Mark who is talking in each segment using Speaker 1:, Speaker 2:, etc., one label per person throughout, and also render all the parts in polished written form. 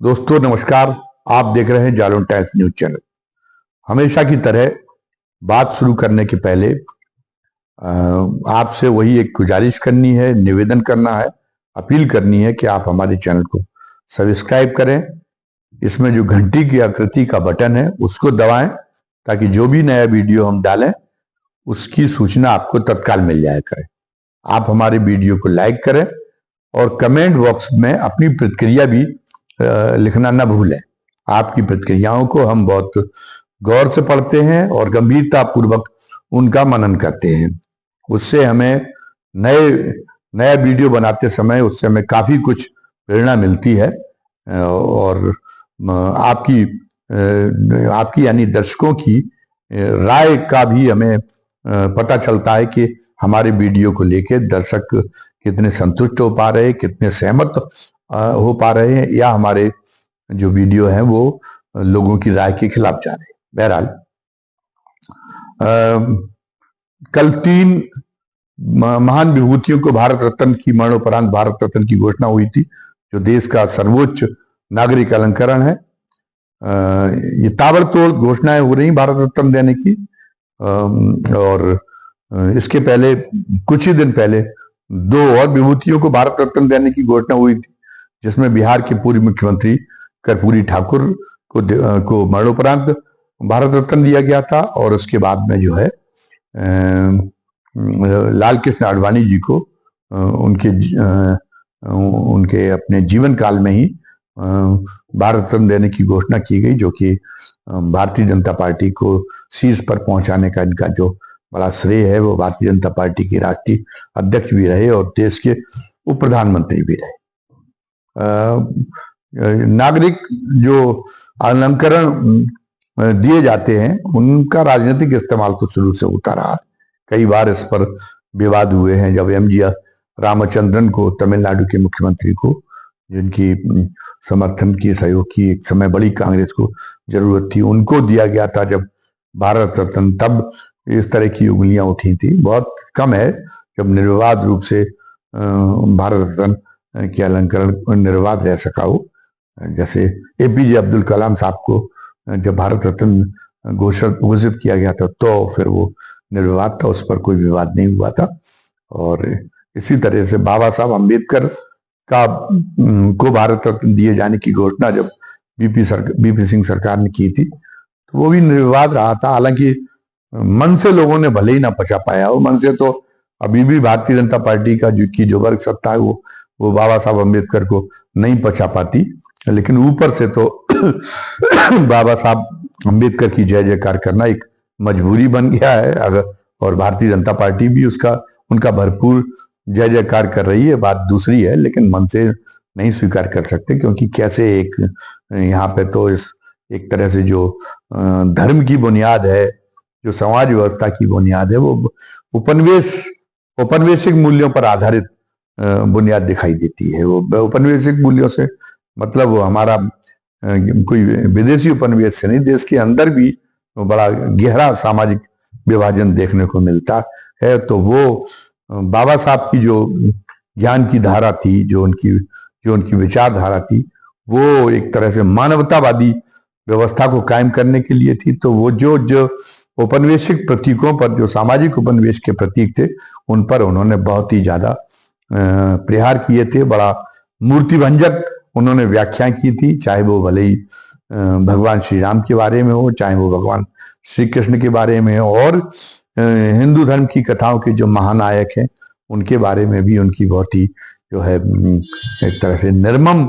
Speaker 1: दोस्तों नमस्कार। आप देख रहे हैं जालोन टाइम्स न्यूज चैनल। हमेशा की तरह बात शुरू करने के पहले आपसे वही एक गुजारिश करनी है, निवेदन करना है, अपील करनी है कि आप हमारे चैनल को सब्सक्राइब करें। इसमें जो घंटी की आकृति का बटन है उसको दबाएं ताकि जो भी नया वीडियो हम डालें उसकी सूचना आपको तत्काल मिल जाया करे। आप हमारे वीडियो को लाइक करें और कमेंट बॉक्स में अपनी प्रतिक्रिया भी लिखना न भूलें। आपकी प्रतिक्रियाओं को हम बहुत गौर से पढ़ते हैं और गंभीरता पूर्वक उनका मनन करते हैं। उससे हमें नया वीडियो बनाते समय उससे हमें काफी कुछ प्रेरणा मिलती है और आपकी यानी दर्शकों की राय का भी हमें पता चलता है कि हमारे वीडियो को लेकर दर्शक कितने संतुष्ट हो पा रहे हैं, कितने सहमत हो पा रहे हैं, या हमारे जो वीडियो है वो लोगों की राय के खिलाफ जा रहे हैं। बहरहाल कल 3 महान विभूतियों को भारत रत्न की मरणोपरांत भारत रत्न की घोषणा हुई थी, जो देश का सर्वोच्च नागरिक अलंकरण है। ये ताबड़तोड़ घोषणाएं हो रही भारत रत्न देने की, और इसके पहले कुछ ही दिन पहले 2 और विभूतियों को भारत रत्न देने की घोषणा हुई थी, जिसमें बिहार के पूर्व मुख्यमंत्री कर्पूरी ठाकुर को मरणोपरांत भारत रत्न दिया गया था, और उसके बाद में जो है लाल कृष्ण आडवाणी जी को उनके अपने जीवन काल में ही भारत रत्न देने की घोषणा की गई, जो कि भारतीय जनता पार्टी को शीर्ष पर पहुंचाने का इनका जो बड़ा श्रेय है। वो भारतीय जनता पार्टी के राष्ट्रीय अध्यक्ष भी रहे और देश के उप प्रधानमंत्री भी रहे। नागरिक जो अलंकरण दिए जाते हैं उनका राजनीतिक इस्तेमाल तो शुरू से होता रहा है। कई बार इस पर विवाद हुए हैं। जब एम.जी. रामचंद्रन को, तमिलनाडु के मुख्यमंत्री को, जिनकी समर्थन की, सहयोग की एक समय बड़ी कांग्रेस को जरूरत थी, उनको दिया गया था जब भारत रत्न, तब इस तरह की उंगलियां उठी थी। बहुत कम है जब निर्विवाद रूप से भारत रत्न के अलंकरण निर्विवाद रह सका हो। जैसे एपीजे अब्दुल कलाम साहब को जब भारत रत्न घोषित किया गया था तो फिर वो निर्विवाद था, उस पर कोई विवाद नहीं हुआ था। और इसी तरह से बाबा साहब अम्बेडकर को भारत रत्न दिए जाने की घोषणा जब बीपी सिंह सरकार ने की थी तो वो भी निर्विवाद रहा था। हालांकि मन से लोगों ने भले ही ना पचा पाया हो, मन से तो अभी भी भारतीय जनता पार्टी की जो वर्ग सत्ता है वो बाबा साहब अम्बेडकर को नहीं पचा पाती, लेकिन ऊपर से तो बाबा साहब अम्बेडकर की जय जयकार करना एक मजबूरी बन गया है। अगर और भारतीय जनता पार्टी भी उनका भरपूर जय जयकार कर रही है, बात दूसरी है, लेकिन मन से नहीं स्वीकार कर सकते, क्योंकि कैसे यहाँ पे तो एक तरह से जो धर्म की बुनियाद है, जो समाज व्यवस्था की बुनियाद है, वो उपनिवेशिक मूल्यों पर आधारित बुनियाद दिखाई देती है। वो उपनिवेशिक मूल्यों से मतलब वो हमारा कोई विदेशी उपनिवेश से नहीं, देश के अंदर भी बड़ा गहरा सामाजिक विभाजन देखने को मिलता है। तो वो बाबा साहब की जो ज्ञान की धारा थी, जो उनकी विचारधारा थी, वो एक तरह से मानवतावादी व्यवस्था को कायम करने के लिए थी। तो वो जो औपनिवेशिक प्रतीकों पर, जो सामाजिक उपनिवेश के प्रतीक थे, उन पर उन्होंने बहुत ही ज्यादा प्रहार किए थे। बड़ा मूर्तिभंजक उन्होंने व्याख्या की थी, चाहे वो भले ही भगवान श्री राम के बारे में हो, चाहे वो भगवान श्री कृष्ण के बारे में हो, और हिंदू धर्म की कथाओं के जो महानायक हैं उनके बारे में भी उनकी बहुत ही जो है एक तरह से निर्मम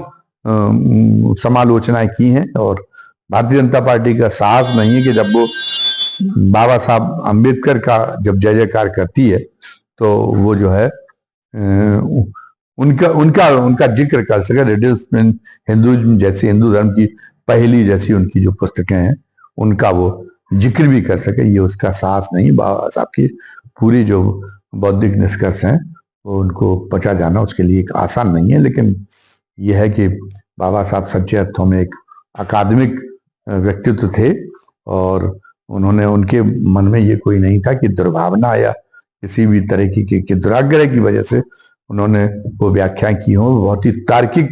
Speaker 1: समालोचनाएं की हैं। और भारतीय जनता पार्टी का साहस नहीं है कि जब वो बाबा साहब अम्बेडकर का जब जय जयकार करती है तो वो जो है उनका जिक्र कर सके। रिडल्स हिंदुइज्म जैसी, हिंदू धर्म की पहली जैसी उनकी जो पुस्तकें हैं उनका वो जिक्र भी कर सके, ये उसका साहस नहीं। बाबा साहब की पूरी जो बौद्धिक निष्कर्ष हैं वो उनको पचा जाना उसके लिए एक आसान नहीं है। लेकिन यह है कि बाबा साहब सच्चे अर्थों में एक अकादमिक व्यक्तित्व थे, और उनके मन में ये कोई नहीं था कि दुर्भावना या किसी भी तरह की दुराग्रह की वजह से उन्होंने वो व्याख्या की हो। बहुत ही तार्किक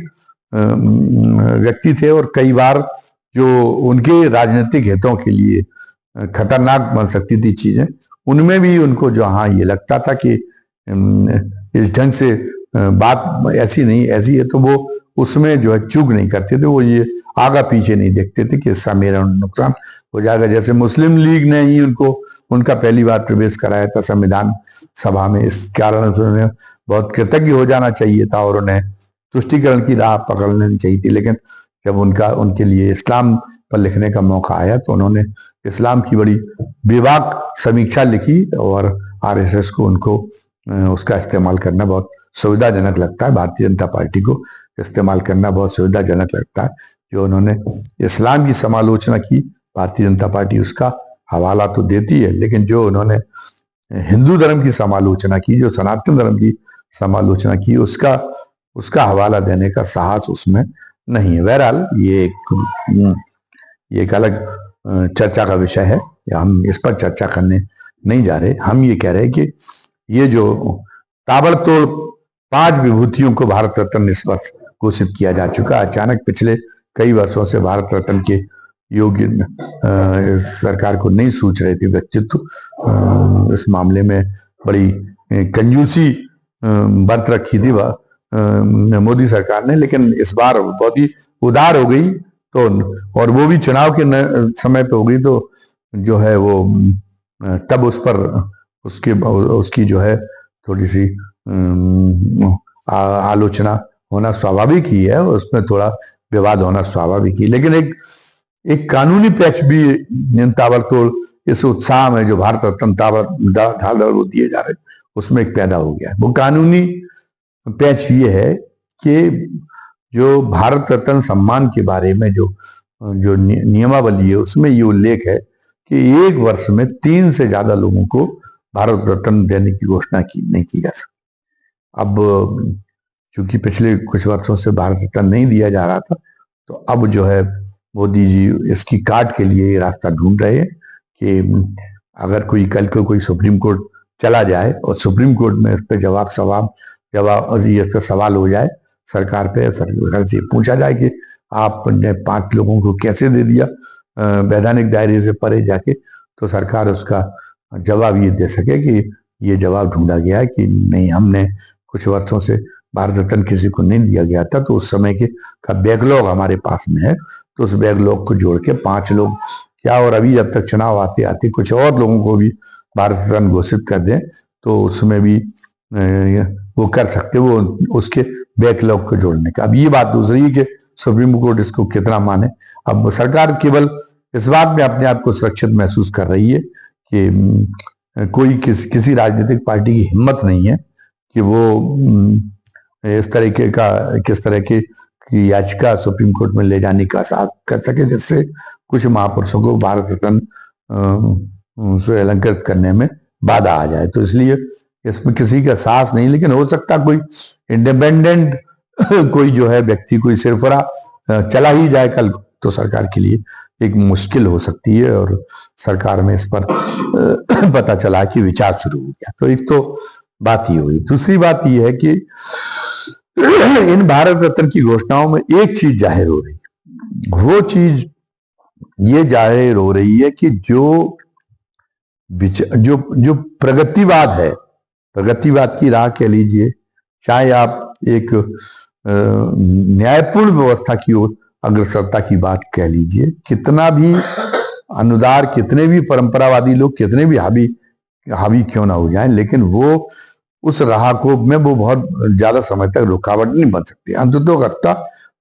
Speaker 1: व्यक्ति थे और कई बार जो उनके राजनीतिक हितों के लिए खतरनाक बन सकती थी चीजें, उनमें भी उनको जो हाँ ये लगता था कि इस ढंग से बात ऐसी नहीं ऐसी है, तो वो उसमें जो है चूक नहीं करते थे, वो ये आगा पीछे नहीं देखते थे कि इसका मेरा नुकसान हो जाएगा। जैसे मुस्लिम लीग ने ही उनका पहली बार प्रवेश कराया था संविधान सभा में, इस कारण से उन्हें बहुत कृतज्ञ हो जाना चाहिए था और उन्हें तुष्टीकरण की राह पकड़ लेनी चाहिए थी। लेकिन जब उनके लिए इस्लाम पर लिखने का मौका आया तो उन्होंने इस्लाम की बड़ी बेबाक समीक्षा लिखी और आरएसएस को उनको उसका इस्तेमाल करना बहुत सुविधाजनक लगता है। भारतीय जनता पार्टी को इस्तेमाल करना बहुत सुविधाजनक लगता है। जो उन्होंने इस्लाम की समालोचना की, भारतीय जनता पार्टी उसका हवाला तो देती है, लेकिन जो उन्होंने हिंदू धर्म की समालोचना की, जो सनातन धर्म की समालोचना की, उसका हवाला देने का साहस उसमें नहीं है। बहरहाल ये एक अलग चर्चा का विषय है, हम इस पर चर्चा करने नहीं जा रहे। हम ये कह रहे हैं कि ये जो ताबड़तोड़ 5 विभूतियों को भारत रत्न इस वर्ष घोषित किया जा चुका, अचानक पिछले कई वर्षों से भारत रत्न के योग्य सरकार को नहीं सूझ रहे थे व्यक्तित्व। इस मामले में बड़ी कंजूसी बरत रखी थी मोदी सरकार ने, लेकिन इस बार बहुत ही उदार हो गई, तो और वो भी चुनाव के समय पे हो गई, तो जो है वो तब उस पर उसकी जो है थोड़ी सी आलोचना होना स्वाभाविक ही है, उसमें थोड़ा विवाद होना स्वाभाविक ही। लेकिन एक कानूनी पक्ष भी ताबड़तोड़ इस उत्साह में जो भारत रत्न धाड़ वो दिए जा रहे उसमें एक पैदा हो गया है। वो कानूनी पक्ष ये है कि जो भारत रत्न सम्मान के बारे में जो नियमावली है उसमें ये उल्लेख है कि एक वर्ष में 3 से ज्यादा लोगों को भारत रत्न देने की घोषणा नहीं की जा सकती। अब चूंकि पिछले कुछ वर्षों से भारत रत्न नहीं दिया जा रहा था, तो अब जो है मोदी जी इसकी काट के लिए रास्ता ढूंढ रहे हैं कि अगर कल को कोई सुप्रीम कोर्ट चला जाए और सुप्रीम कोर्ट में इस पर सवाल हो जाए सरकार पे, सरकार से पूछा जाए कि आपने 5 लोगों को कैसे दे दिया वैधानिक दायरे से परे जाके, तो सरकार उसका जवाब ये दे सके कि ये जवाब ढूंढा गया है कि नहीं, हमने कुछ वर्षों से भारत रत्न किसी को नहीं दिया गया था, तो उस समय का बैकलॉग हमारे पास में है, तो उस बैकलॉग को जोड़ के 5 लोग क्या, और अभी जब तक चुनाव आते आते कुछ और लोगों को भी भारत रत्न घोषित कर दें तो उसमें भी वो कर सकते, वो उसके बैकलॉग को जोड़ने का। अब ये बात दूसरी है कि सुप्रीम कोर्ट इसको कितना माने। अब सरकार केवल इस बात में अपने आप को सुरक्षित महसूस कर रही है कि कोई किसी राजनीतिक पार्टी की हिम्मत नहीं है कि वो इस तरीके का किस तरह की याचिका सुप्रीम कोर्ट में ले जाने का साथ कर सके, जिससे कुछ महापुरुषों को भारत रत्न से अलंकृत करने में बाधा आ जाए। तो इसलिए इसमें किसी का साहस नहीं, लेकिन हो सकता कोई इंडिपेंडेंट कोई जो है व्यक्ति, कोई सिरफरा चला ही जाए कल, तो सरकार के लिए एक मुश्किल हो सकती है, और सरकार में इस पर पता चला कि विचार शुरू हो गया। तो एक तो बात ही हुई। दूसरी बात यह है कि इन भारत रत्न की घोषणाओं में एक चीज जाहिर हो रही है, वो चीज ये जाहिर हो रही है कि जो प्रगतिवाद है, प्रगतिवाद की राह कह लीजिए, चाहे आप एक न्यायपूर्ण व्यवस्था की ओर अग्रसरता की बात कह लीजिए, कितना भी अनुदार, कितने भी परंपरावादी लोग, कितने भी हावी क्यों ना हो जाएं, लेकिन वो उस राह को में वो बहुत ज्यादा समय तक रुकावट नहीं बन सकती। अंततोगत्वा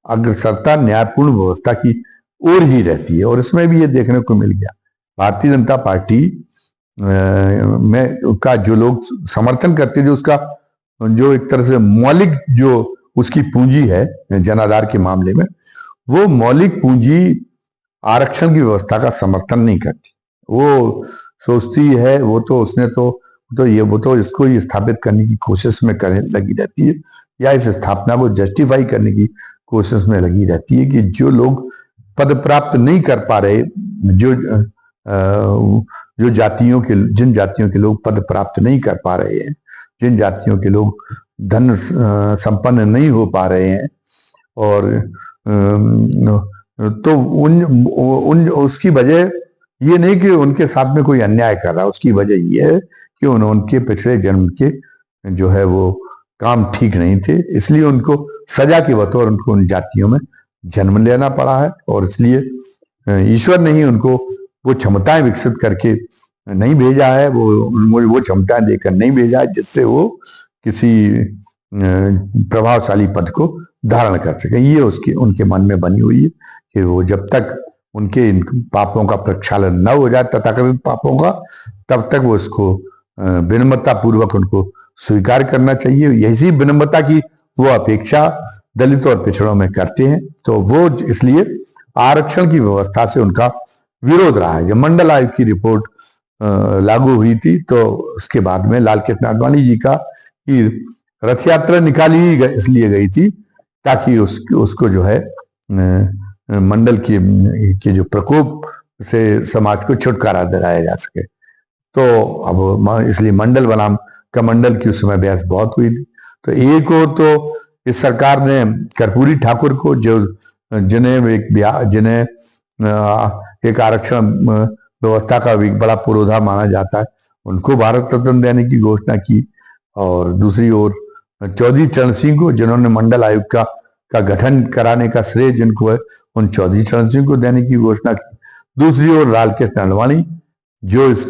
Speaker 1: अग्रसरता न्यायपूर्ण व्यवस्था की ओर ही रहती है, और इसमें भी ये देखने को मिल गया। भारतीय जनता पार्टी में का जो लोग समर्थन करते, जो एक तरह से मौलिक जो उसकी पूंजी है जनाधार के मामले में, वो मौलिक पूंजी आरक्षण की व्यवस्था का समर्थन नहीं करती। वो सोचती है, वो तो इसको ही स्थापित करने की कोशिश में करने लगी रहती है, या इस स्थापना को जस्टिफाई करने की कोशिश में लगी रहती है कि जो लोग पद प्राप्त नहीं कर पा रहे, जिन जातियों के लोग पद प्राप्त नहीं कर पा रहे हैं, जिन जातियों के लोग धन संपन्न नहीं हो पा रहे हैं, और तो उन उसकी वजह ये नहीं कि उनके साथ में कोई अन्याय कर रहा, उसकी वजह ये है कि उनके पिछले जन्म के जो है वो काम ठीक नहीं थे, इसलिए उनको सजा के बतौर उनको उन जातियों में जन्म लेना पड़ा है। और इसलिए ईश्वर ने ही उनको वो क्षमताएं विकसित करके नहीं भेजा है, वो क्षमताएं देकर नहीं भेजा है जिससे वो किसी प्रभावशाली पद को धारण कर सके। ये उसकी उनके मन में बनी हुई है कि वो जब तक उनके पापों का प्रक्षालन न हो जाए, तथाकथित पापों का, तब तक वो इसको विनम्रता पूर्वक उनको स्वीकार करना चाहिए। यही विनम्रता की वो अपेक्षा दलित और पिछड़ों में करते हैं। तो वो इसलिए आरक्षण की व्यवस्था से उनका विरोध रहा है। जब मंडल आयोग की रिपोर्ट लागू हुई थी तो उसके बाद में लाल कृष्ण आडवाणी जी का कि रथ यात्रा निकाली ही इसलिए गई थी ताकि उसको जो है मंडल के जो प्रकोप से समाज को छुटकारा दिलाया जा सके। तो अब इसलिए मंडल बनाम कमंडल की उस समय बहस बहुत हुई थी। तो एक और तो इस सरकार ने कर्पूरी ठाकुर को जिन्हें एक आरक्षण व्यवस्था का एक बड़ा पुरोधा माना जाता है, उनको भारत रत्न देने की घोषणा की। और दूसरी ओर चौधरी चरण सिंह को, जिन्होंने मंडल आयोग का गठन कराने का श्रेय जिनको है, उन चौधरी चरण सिंह को देने की घोषणा की। दूसरी ओर लाल कृष्ण आडवाणी जो इस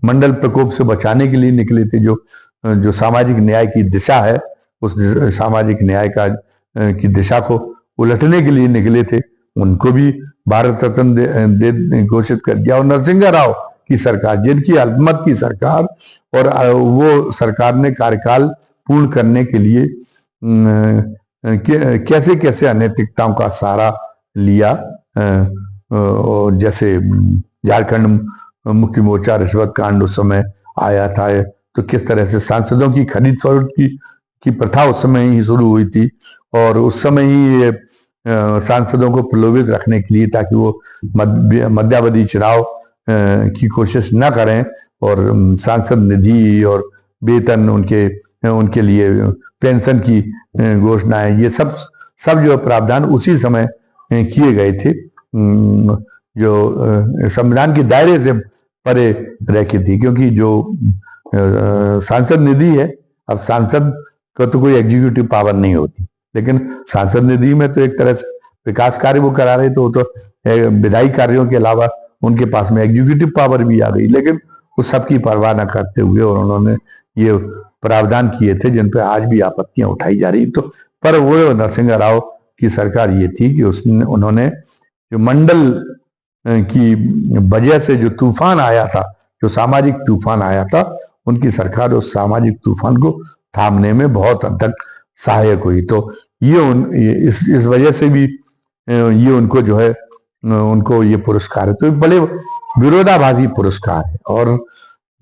Speaker 1: मंडल प्रकोप से बचाने के लिए निकले थे, जो सामाजिक न्याय की दिशा है, उस सामाजिक न्याय की दिशा को उलटने के लिए निकले थे, उनको भी भारत रत्न घोषित कर दिया। और नरसिंह राव की सरकार, जिनकी अल्पमत की सरकार, और वो सरकार ने कार्यकाल पूर्ण करने के लिए कैसे कैसे अनैतिकताओं का सहारा लिया, जैसे झारखंड मुक्ति मोर्चा रिश्वत कांड उस समय आया था, तो किस तरह से सांसदों की खरीद फरोख्त की प्रथा उस समय ही शुरू हुई थी। और उस समय ही सांसदों को प्रलोभित रखने के लिए, ताकि वो मध्यावधि चुनाव की कोशिश न करें, और सांसद निधि और वेतन, उनके लिए पेंशन की घोषणाएं, ये सब जो प्रावधान उसी समय किए गए थे, जो संविधान के दायरे से परे रखी थी। क्योंकि जो सांसद निधि है, अब सांसद को तो कोई एग्जीक्यूटिव पावर नहीं होती, लेकिन सांसद निधि में तो एक तरह से विकास कार्य वो करा रहे, तो विधायी कार्यों के अलावा उनके पास में एग्जीक्यूटिव पावर भी आ गई। लेकिन उस सब की परवाह न करते हुए और उन्होंने ये प्रावधान किए थे जिन पर आज भी आपत्तियां उठाई जा रही। तो पर वो नरसिंह राव की सरकार ये थी कि उन्होंने जो मंडल की वजह से जो तूफान आया था, जो सामाजिक तूफान आया था, उनकी सरकार उस सामाजिक तूफान को थामने में बहुत हद तक सहायक हुई। तो इस वजह से भी ये उनको जो है, उनको ये पुरस्कार है, तो बड़े विरोधाभासी पुरस्कार है। और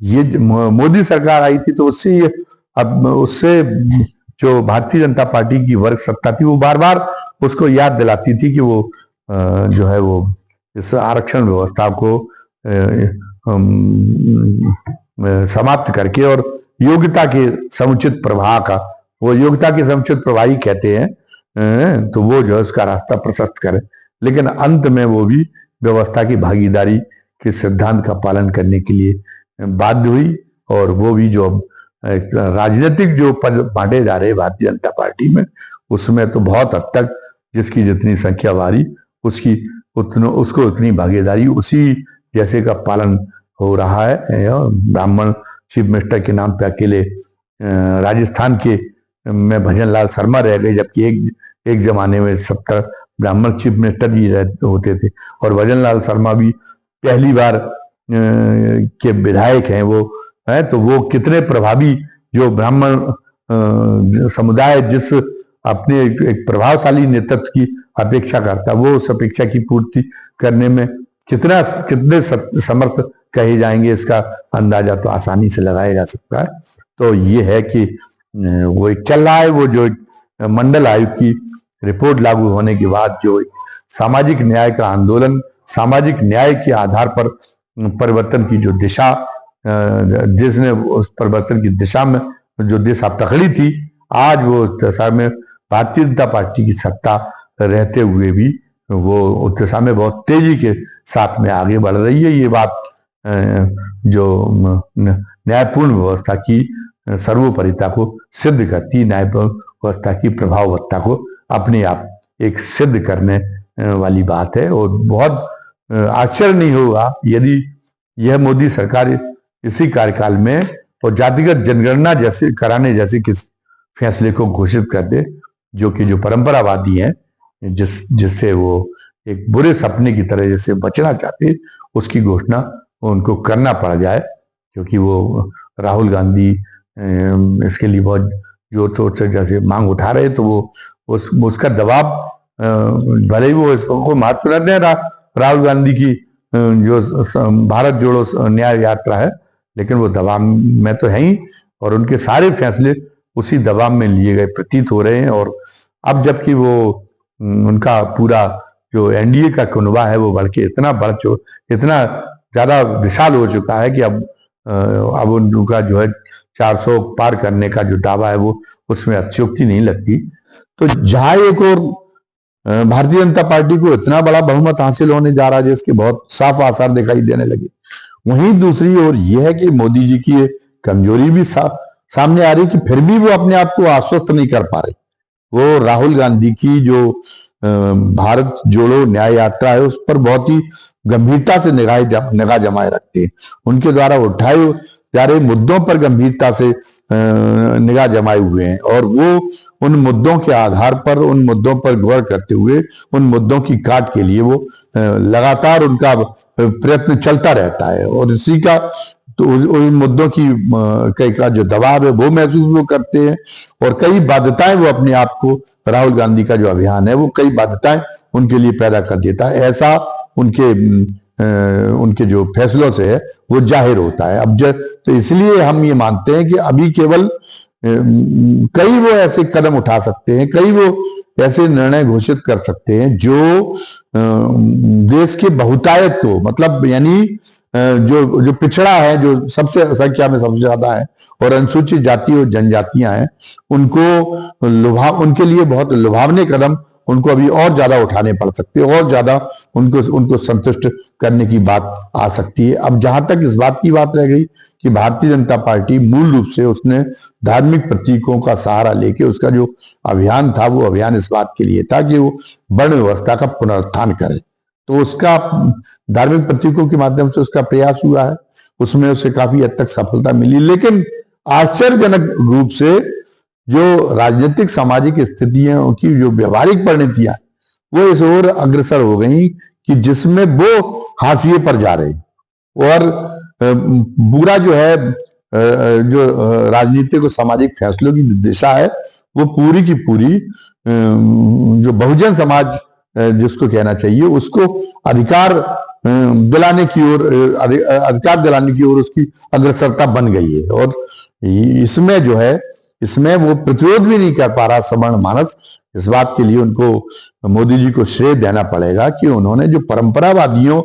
Speaker 1: ये मोदी सरकार आई थी तो उससे जो भारतीय जनता पार्टी की वर्ग सत्ता थी, वो बार बार उसको याद दिलाती थी कि वो जो है वो इस आरक्षण व्यवस्था को समाप्त करके और योग्यता के समुचित प्रवाह का, वो योग्यता के समुचित प्रवाह ही कहते हैं, तो वो जो है उसका रास्ता प्रशस्त करे। लेकिन अंत में वो भी व्यवस्था की भागीदारी के सिद्धांत का पालन करने के लिए बाध्य हुई। और वो भी जो राजनीतिक जो पद बांटे जा रहे भारतीय जनता पार्टी में, उसमें तो बहुत हद तक जिसकी जितनी संख्या बारी उसको उतनी भागीदारी उसी जैसे का पालन हो रहा है। ब्राह्मण चीफ मिनिस्टर के नाम पे अकेले राजस्थान के में भजन लाल शर्मा रह गए, जबकि एक जमाने में 70 ब्राह्मण चीफ मिनिस्टर ही होते थे। और भजन लाल शर्मा भी पहली बार के विधायक हैं वो है, तो वो कितने प्रभावी, जो ब्राह्मण समुदाय जिस अपने एक प्रभावशाली नेतृत्व की अपेक्षा करता, वो उस अपेक्षा की पूर्ति करने में कितने समर्थ कहे जाएंगे, इसका अंदाजा तो आसानी से लगाया जा सकता है। तो ये है कि वो एक चल रहा है, वो जो मंडल आयोग की रिपोर्ट लागू होने के बाद जो सामाजिक न्याय का आंदोलन, सामाजिक न्याय के आधार पर परिवर्तन की जो दिशा, जिसने उस परिवर्तन की दिशा में जो दिशा पकड़ी थी, आज वो दशा में भारतीय जनता पार्टी की सत्ता रहते हुए भी वो उस दिशा में बहुत तेजी के साथ में आगे बढ़ रही है। ये बात जो न्यायपूर्ण व्यवस्था की सर्वोपरिता को सिद्ध करती, न्याय व्यवस्था की प्रभाववत्ता को अपने आप एक सिद्ध करने वाली बात है। और बहुत आश्चर्य नहीं होगा यदि यह मोदी सरकार इसी कार्यकाल में और जातिगत जनगणना जैसे कराने जैसे किसी फैसले को घोषित कर दे, जो कि जो परंपरावादी हैं, जिससे वो एक बुरे सपने की तरह जैसे बचना चाहते, उसकी घोषणा उनको करना पड़ जाए, क्योंकि वो राहुल गांधी इसके लिए बहुत जोर शोर से जैसे मांग उठा रहे, तो वो उसका दबाव, भले ही वो इसको महत्व न दे राहुल गांधी की जो भारत जोड़ो न्याय यात्रा है, लेकिन वो दबाव में तो है ही, और उनके सारे फैसले उसी दबाव में लिए गए प्रतीत हो रहे हैं। और अब जबकि वो उनका पूरा जो एनडीए का कुनबा है वो बढ़ के इतना ज्यादा विशाल हो चुका है कि अब उनका जो है 400 पार करने का जो दावा है वो उसमें अत्युक्ति नहीं लगती। तो जहां एक और भारतीय जनता पार्टी को इतना बड़ा बहुमत हासिल होने जा रहा है जिसके बहुत साफ आसार दिखाई देने लगे, वहीं दूसरी ओर यह है कि मोदी जी की कमजोरी भी सामने आ रही कि फिर भी वो अपने आप को आश्वस्त नहीं कर पा रहे। वो राहुल गांधी की जो भारत जोड़ो न्याय यात्रा है उस पर बहुत ही गंभीरता से निगाह जमाए रखते हैं। उनके द्वारा उठाए जा रहे मुद्दों पर गंभीरता से निगाह जमाए हुए हैं, और वो उन मुद्दों के आधार पर, उन मुद्दों पर गौर करते हुए, उन मुद्दों की काट के लिए वो लगातार उनका प्रयत्न चलता रहता है। और इसी का तो उन मुद्दों की कई का जो दबाव है वो महसूस वो करते हैं, और कई बाध्यताएं वो अपने आप को, राहुल गांधी का जो अभियान है वो कई बाध्यताएं उनके लिए पैदा कर देता है। ऐसा उनके जो फैसलों से है वो जाहिर होता है। अब तो इसलिए हम ये मानते हैं कि अभी केवल कई वो ऐसे कदम उठा सकते हैं, कई वो ऐसे निर्णय घोषित कर सकते हैं जो देश के बहुतायत को, मतलब यानी जो पिछड़ा है, जो सबसे संख्या में सबसे ज्यादा है, और अनुसूचित जाति और जनजातियां हैं, उनके लिए बहुत लुभावने कदम उनको अभी और ज्यादा उठाने पड़ सकते हैं, और ज्यादा उनको संतुष्ट करने की बात आ सकती है। अब जहां तक इस बात की बात रह गई कि भारतीय जनता पार्टी मूल रूप से उसने धार्मिक प्रतीकों का सहारा लेके उसका जो अभियान था, वो अभियान इस बात के लिए था कि वो वर्ण व्यवस्था का पुनरुत्थान करे। तो उसका धार्मिक प्रतीकों के माध्यम से उसका प्रयास हुआ है, उसमें उसे काफी हद तक सफलता मिली। लेकिन आश्चर्यजनक रूप से जो राजनीतिक सामाजिक स्थितियों की जो व्यवहारिक परिणतियां वो इस ओर अग्रसर हो गई कि जिसमें वो हाशिए पर जा रहे, और पूरा जो है जो राजनीतिक और सामाजिक फैसलों की दिशा है वो पूरी की पूरी जो बहुजन समाज जिसको कहना चाहिए उसको अधिकार दिलाने की ओर उसकी अग्रसरता बन गई है। और इसमें जो है, इसमें वो प्रतिरोध भी नहीं कर पा रहा सवर्ण मानस। इस बात के लिए उनको मोदी जी को श्रेय देना पड़ेगा कि उन्होंने जो परंपरावादियों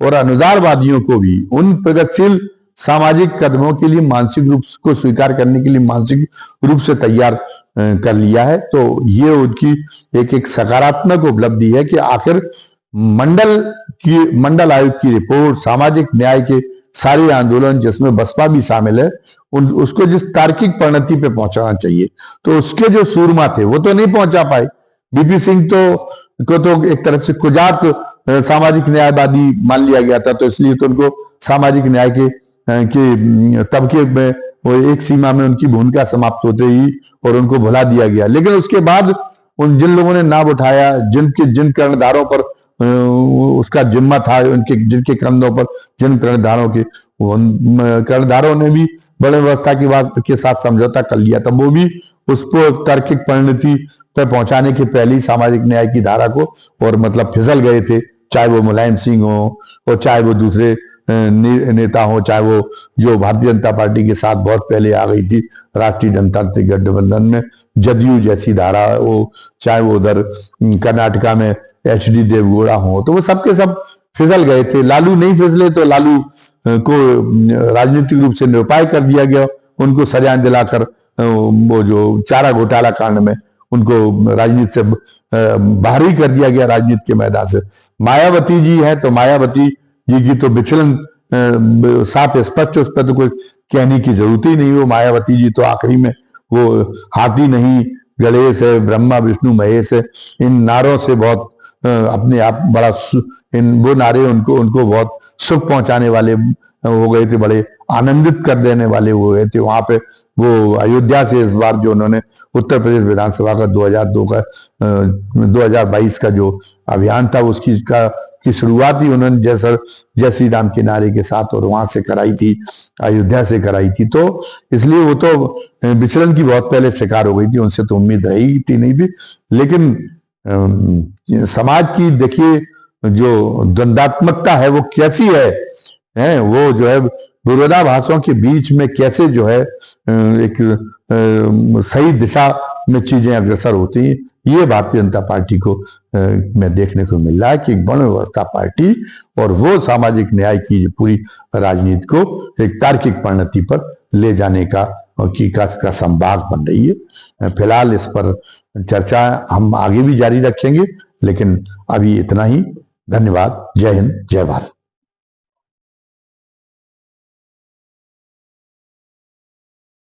Speaker 1: और अनुदारवादियों को भी उन प्रगतिशील सामाजिक कदमों के लिए मानसिक रूप को स्वीकार करने के लिए मानसिक रूप से तैयार कर लिया है। तो ये उनकी एक सकारात्मक उपलब्धि है कि आखिर मंडल आयोग की रिपोर्ट, सामाजिक न्याय के सारे आंदोलन जिसमें बसपा भी शामिल है, उसको जिस तार्किक परिणति पे पहुंचाना चाहिए, तो उसके जो सूरमा थे वो तो नहीं पहुंचा पाए। बीपी सिंह को तो एक तरह से कुजात सामाजिक न्यायवादी मान लिया गया था, तो इसलिए तो उनको सामाजिक न्याय के तबके में वो एक सीमा में उनकी भूमिका समाप्त होते ही और उनको भुला दिया गया। लेकिन उसके बाद जिन लोगों ने नाम उठाया, जिन कर्णधारों पर उसका जिम्मा था, जिनके कंधों पर जिन कर्णधारों के, कर्णधारों ने भी बड़े व्यवस्था की बात के साथ समझौता कर लिया था। वो भी उसको तार्किक परिणति पर पहुंचाने के पहले ही सामाजिक न्याय की धारा को और मतलब फिसल गए थे, चाहे वो मुलायम सिंह हो और चाहे वो दूसरे नेता हो, चाहे वो जो भारतीय जनता पार्टी के साथ बहुत पहले आ गई थी राष्ट्रीय जनतांत्रिक गठबंधन में जदयू जैसी धारा हो, चाहे वो उधर कर्नाटका में एचडी देवगौड़ा हो, तो वो सबके सब फिसल गए थे। लालू नहीं फिसले, तो लालू को राजनीतिक रूप से निरुपाय कर दिया गया, उनको सजाएं दिलाकर वो जो चारा घोटाला कांड में उनको राजनीति से बाहर ही कर दिया गया, राजनीति के मैदान से। मायावती जी है तो मायावती जी की तो विचलन साफ स्पष्ट, उस पर तो कोई कहने की जरूरत ही नहीं। वो मायावती जी तो आखिरी में वो हाथी नहीं गणेश है, ब्रह्मा विष्णु महेश है, इन नारों से बहुत अपने आप बड़ा वो नारे उनको बहुत सुख पहुंचाने वाले हो गए थे, बड़े आनंदित कर देने वाले हो गए थे। वहां पे वो अयोध्या से इस बार जो उन्होंने उत्तर प्रदेश विधानसभा का 2022 का जो अभियान था की शुरुआत ही उन्होंने जय श्री राम के नारे के साथ और वहां से कराई थी, अयोध्या से कराई थी। तो इसलिए वो तो विचलन की बहुत पहले शिकार हो गई थी, उनसे तो उम्मीद ही थी नहीं थी। लेकिन समाज की देखिए जो द्वंद्वात्मकता है वो कैसी है वो जो है विरोधाभासों के बीच में कैसे जो है एक सही दिशा में चीजें अग्रसर होती हैं, ये भारतीय जनता पार्टी को में देखने को मिल रहा है कि एक वर्ण व्यवस्था पार्टी और वो सामाजिक न्याय की पूरी राजनीति को एक तार्किक परिणति पर ले जाने का संवाद बन रही है। फिलहाल इस पर चर्चा हम आगे भी जारी रखेंगे, लेकिन अभी इतना ही। धन्यवाद। जय हिंद, जय भारत।